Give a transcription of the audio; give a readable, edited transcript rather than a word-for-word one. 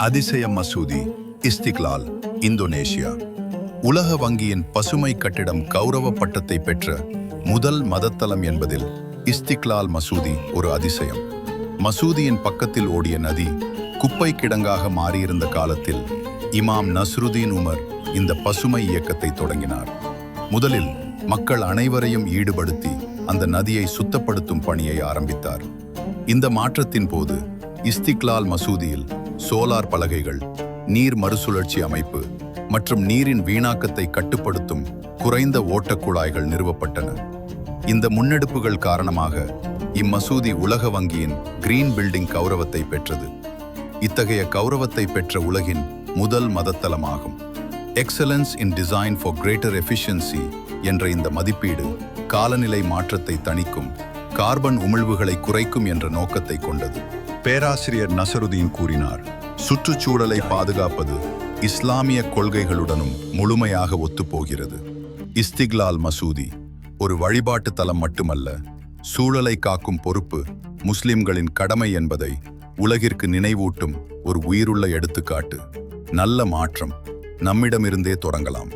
அதிசய மசூதி, இஸ்திக்லால், இந்தோனேஷியா. உலக வங்கியின் பசுமை கட்டிடம் கௌரவ பட்டத்தை பெற்ற முதல் மதத்தலம் என்பதில் இஸ்திக்லால் மசூதி ஒரு அதிசயம். மசூதியின் பக்கத்தில் ஓடிய நதி குப்பை கிடங்காக மாறியிருந்த காலத்தில் இமாம் நஸ்ருதீன் உமர் இந்த பசுமை இயக்கத்தை தொடங்கினார். முதலில் மக்கள் அனைவரையும் ஈடுபடுத்தி அந்த நதியை சுத்தப்படுத்தும் பணியை ஆரம்பித்தார். இந்த மாற்றத்தின் போது இஸ்திக்லால் மசூதியில் சோலார் பலகைகள், நீர் மறுசுழற்சி அமைப்பு மற்றும் நீரின் வீணாக்கத்தை கட்டுப்படுத்தும் குறைந்த ஓட்டக்குழாய்கள் நிறுவப்பட்டன. இந்த முன்னெடுப்புகள் காரணமாக இம்மசூதி உலக வங்கியின் கிரீன் பில்டிங் கௌரவத்தை பெற்றது. இத்தகைய கௌரவத்தை பெற்ற உலகின் முதல் மதத்தலமாகும். Excellence in design for greater efficiency என்ற இந்த மதிப்பீடு காலநிலை மாற்றத்தை தணிக்கும், கார்பன் உமிழ்வுகளை குறைக்கும் என்ற நோக்கத்தை கொண்டது. பேராசிரியர் நசருதீன் கூறினார், சுற்றுச்சூழலை பாதுகாப்பது இஸ்லாமிய கொள்கைகளுடனும் முழுமையாக ஒத்துப்போகிறது. இஸ்திக்லால் மசூதி ஒரு வழிபாட்டு தலம் மட்டுமல்ல, சூழலை காக்கும் பொறுப்பு முஸ்லிம்களின் கடமை என்பதை உலகிற்கு நினைவூட்டும் ஒரு உயிருள்ள எடுத்துக்காட்டு. நல்ல மாற்றம் நம்மிடமிருந்தே தொடங்கலாம்.